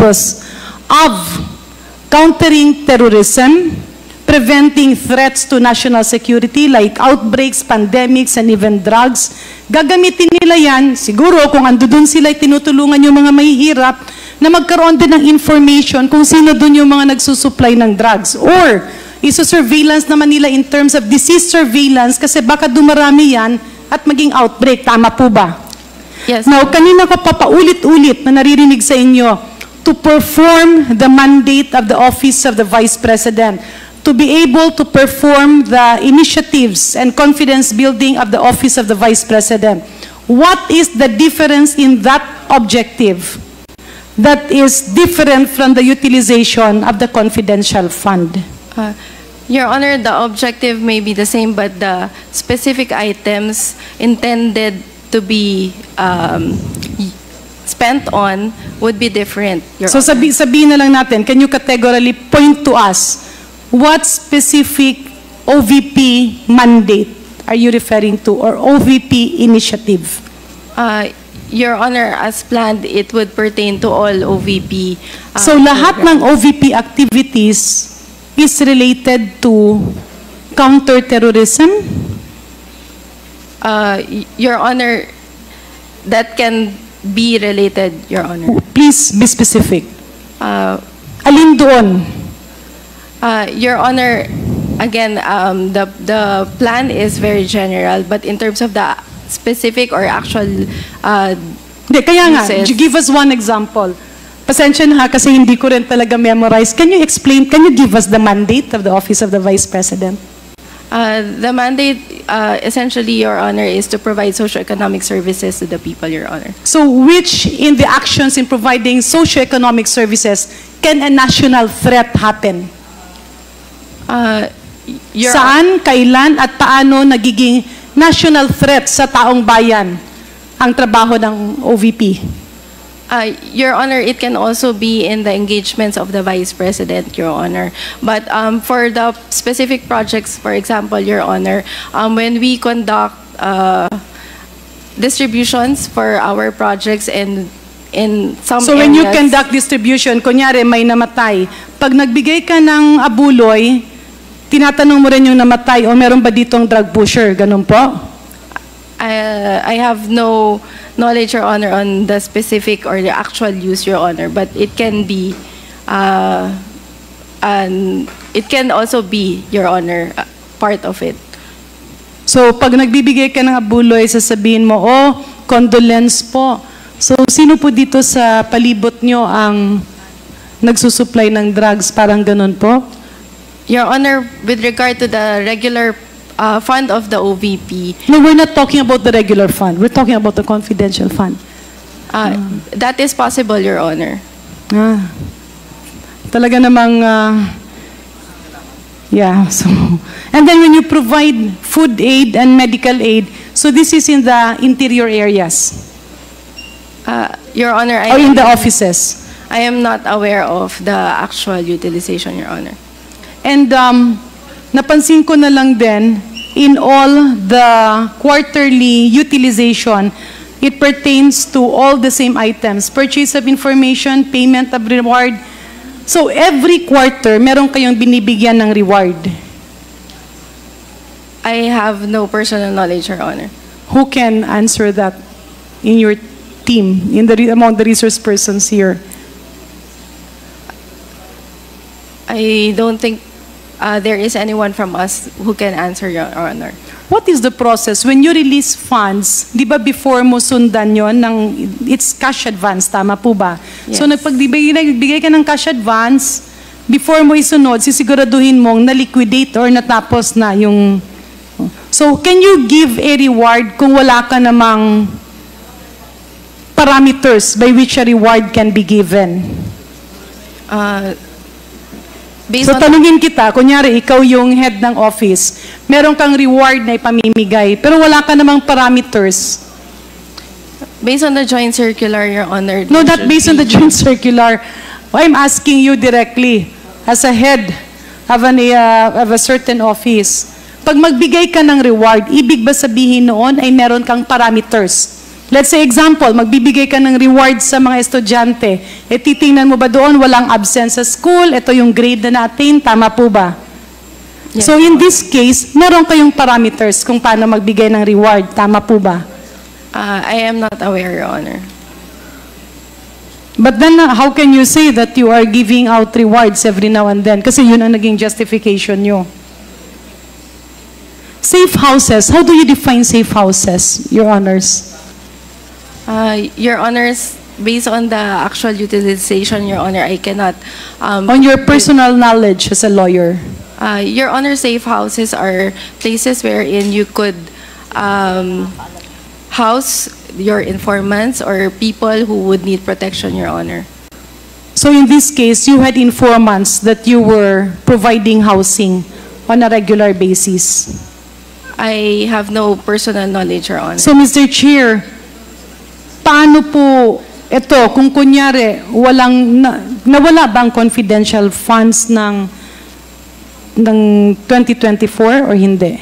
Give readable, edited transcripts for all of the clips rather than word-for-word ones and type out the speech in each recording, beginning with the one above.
purpose of countering terrorism, preventing threats to national security like outbreaks, pandemics, and even drugs. Gagamitin nila yan, siguro kung ando dun sila tinutulungan yung mga mahihirap na magkaroon din ng information kung sino dun yung mga nagsusupply ng drugs. Or, iso-surveillance naman nila in terms of disease surveillance kasi baka dumarami yan at maging outbreak. Tama po ba? Yes. Now, kanina ko papaulit-ulit na naririnig sa inyo to perform the mandate of the Office of the Vice President, to be able to perform the initiatives and confidence building of the Office of the Vice President. What is the difference in that objective that is different from the utilization of the confidential fund? Your Honor, the objective may be the same, but the specific items intended to be spent on would be different. So sabihin na lang natin, can you categorically point to us what specific OVP mandate are you referring to or OVP initiative? Your Honor, as planned, it would pertain to all OVP. So lahat ng OVP activities is related to counterterrorism? Your Honor, that can be related, Your Honor. Please be specific. Alin doon? Your Honor, again, the plan is very general, but in terms of the specific or actual Kaya nga, uses, give us one example. Pasensya na ha, kasi hindi ko rin talaga memorize. Can you explain, can you give us the mandate of the Office of the Vice President? The mandate, essentially, Your Honor, is to provide socioeconomic services to the people, Your Honor. So which in the actions in providing socioeconomic services can a national threat happen? Saan, kailan, at paano nagiging national threat sa taong bayan ang trabaho ng OVP? Your Honor, it can also be in the engagements of the Vice President, Your Honor. But for the specific projects, for example, Your Honor, when we conduct distributions for our projects and in some So when you conduct distribution, kunyari may namatay, pag nagbigay ka ng abuloy, tinatanong mo rin yung namatay, o meron ba ditong drug pusher? Ganun po? I have no knowledge, Your Honor, on the specific or the actual use, Your Honor, but it can be, and it can also be, Your Honor, part of it. So pag nagbibigay ka ng abuloy, sasabihin mo, oh, condolence po. So sino po dito sa palibot nyo ang nagsusupply ng drugs? Parang ganun po? Your Honor, with regard to the regular fund of the OVP. No, we're not talking about the regular fund. We're talking about the confidential fund. That is possible, Your Honor. Talaga namang, yeah. So, and then when you provide food aid and medical aid, so this is in the interior areas? Your Honor, or in the offices? I am not aware of the actual utilization, Your Honor. And napansin ko na lang din, in all the quarterly utilization, it pertains to all the same items. Purchase of information, payment of reward. So every quarter, meron kayong binibigyan ng reward. I have no personal knowledge, Your Honor. Who can answer that in your team, among the resource persons here? I don't think there is anyone from us who can answer, Your Honor. What is the process? When you release funds, di ba before mo sundan yon ng, it's cash advance, tama po ba? Yes. So nagbigay ka ng cash advance, before mo isunod, sisiguraduhin mong na-liquidate or natapos na yung... So can you give a reward kung wala ka namang parameters by which a reward can be given? So tanungin kita, kunyari ikaw yung head ng office, meron kang reward na ipamimigay, pero wala ka namang parameters. Based on the joint circular, Your Honor. No, not based on the joint circular. I'm asking you directly, as a head of a certain office, pag magbigay ka ng reward, ibig ba sabihin noon ay meron kang parameters? Let's say example, magbibigay ka ng reward sa mga estudyante. E titingnan mo ba doon, walang absence sa school, ito yung grade na na-attain, tama po ba? Yes. So in this case, meron kayong parameters kung paano magbigay ng reward, tama po ba? I am not aware, Your Honor. But then, how can you say that you are giving out rewards every now and then? Kasi yun ang naging justification nyo. Safe houses, how do you define safe houses, Your Honors? Your Honors, based on the actual utilization, Your Honor, I cannot... On your personal knowledge as a lawyer. Your Honor, safe houses are places wherein you could house your informants or people who would need protection, Your Honor. So in this case, you had informants that you were providing housing on a regular basis. I have no personal knowledge, Your Honor. So Mr. Chair, paano po ito kung kunyari nawala bang confidential funds ng 2024 or hindi?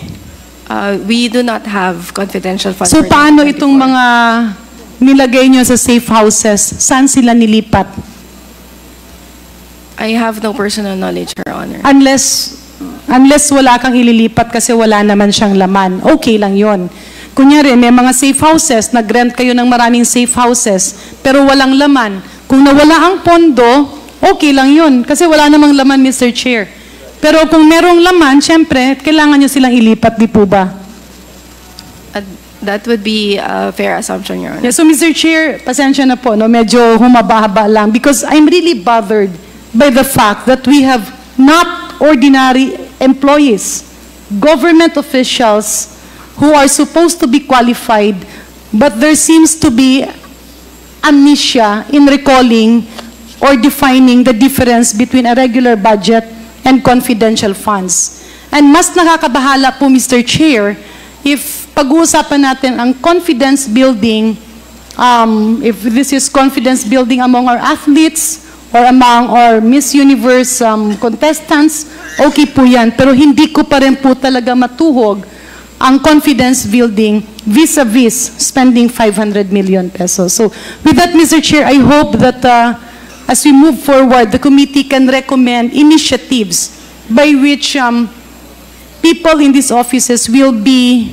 We do not have confidential funds. So for paano 2024. itong mga nilagay nyo sa safe houses, saan sila nilipat? I have no personal knowledge, Your Honor. Unless wala kang ililipat kasi wala naman siyang laman, okay lang yon. Kunyari, may mga safe houses, nag-rent kayo ng maraming safe houses, pero walang laman. Kung nawala ang pondo, okay lang yon. Kasi wala namang laman, Mr. Chair. Pero kung merong laman, syempre, kailangan nyo silang ilipat, di po ba? That would be a fair assumption, Your Honor. Yeah, so Mr. Chair, pasensya na po, no? Medyo humaba-haba lang because I'm really bothered by the fact that we have not ordinary employees, government officials who are supposed to be qualified, but there seems to be amnesia in recalling or defining the difference between a regular budget and confidential funds. And mas nakakabahala po, Mr. Chair, if pag-uusapan natin ang confidence building, if this is confidence building among our athletes or among our Miss Universe contestants, okay po yan. Pero hindi ko pa rin po talaga matuhog ang confidence building vis-a-vis spending 500 million pesos. So with that, Mr. Chair, I hope that as we move forward, the committee can recommend initiatives by which people in these offices will be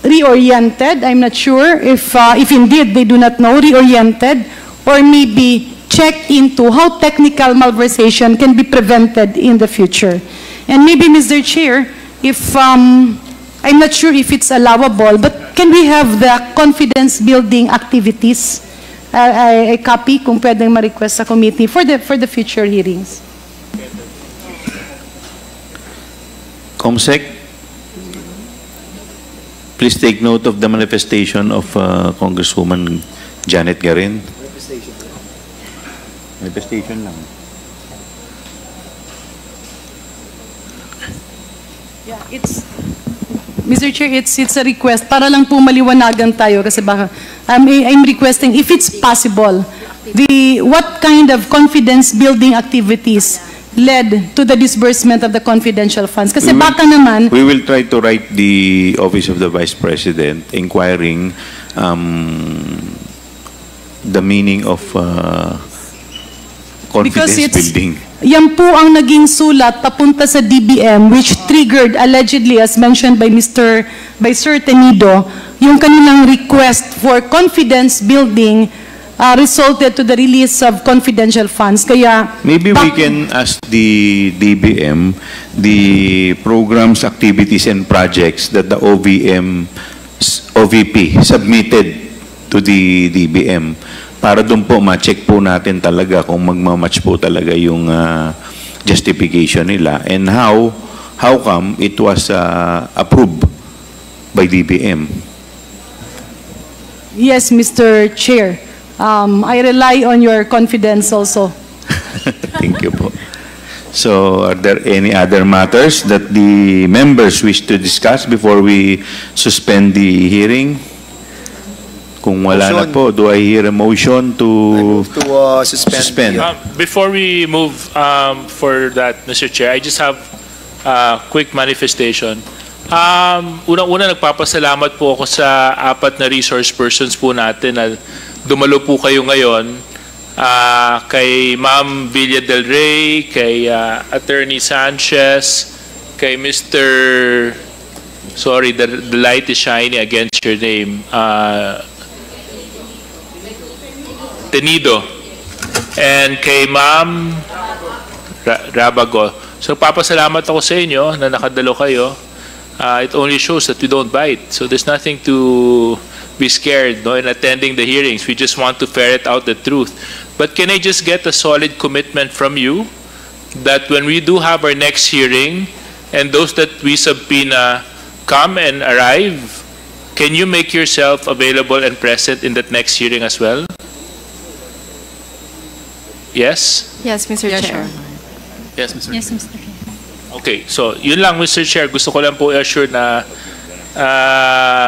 reoriented. I'm not sure if indeed they do not know, reoriented, or maybe checked into how technical malversation can be prevented in the future. And maybe, Mr. Chair, if I'm not sure if it's allowable, but can we have the confidence building activities? A copy kung pwedeng ma-request sa committee for the future hearings. Comsec, please take note of the manifestation of Congresswoman Janet Garin. Manifestation lang. Yeah, Mr. Chair, it's a request para lang po maliwanagan tayo kasi baka I'm requesting if it's possible what kind of confidence building activities led to the disbursement of the confidential funds kasi baka naman we will try to write the Office of the Vice President inquiring the meaning of confidence building. Yan po ang naging sulat papunta sa DBM which triggered allegedly as mentioned by Sir Tenido yung kanilang request for confidence building resulted to the release of confidential funds. Kaya maybe we can ask the DBM the programs, activities and projects that the OVP submitted to the DBM. Para doon po ma-check po natin talaga kung magmamatch po talaga yung justification nila and how come it was approved by DBM. Yes, Mr. Chair. I rely on your confidence also. Thank you po. So, are there any other matters that the members wish to discuss before we suspend the hearing? Kung wala na po, do I hear a motion to, suspend? Before we move for that, Mr. Chair, I just have a quick manifestation. Unang-una, nagpapasalamat po ako sa 4 na resource persons po natin na dumalo po kayo ngayon. Kay Ma'am Villa Del Rey, kay Attorney Sanchez, kay Mr. Sorry, the light is shining against your name. Tenido. And kay Ma'am Rabago. So, papasalamat ako sa inyo na nakadalo kayo. It only shows that we don't bite. So there's nothing to be scared, no, in attending the hearings. We just want to ferret out the truth. But can I just get a solid commitment from you that when we do have our next hearing and those that we subpoena come and arrive, can you make yourself available and present in that next hearing as well? Yes? Yes, Mr. Chair. Yes, Mr. Yes, Mr. Chair. Okay, so yun lang, Mr. Chair. Gusto ko lang po i-assure na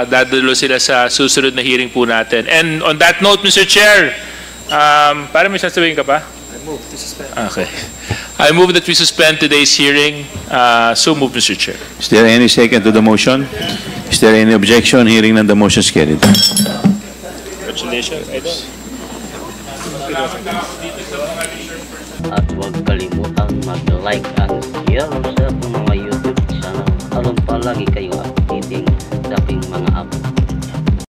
dadalo sila sa susunod na hearing po natin. And on that note, Mr. Chair, para may sasabihin ka pa? I move to suspend. Okay. I move that we suspend today's hearing. So move, Mr. Chair. Is there any second to the motion? Is there any objection? Hearing none, the motion is carried. Congratulations, Idol. At huwag kalimutang mag-like and share sa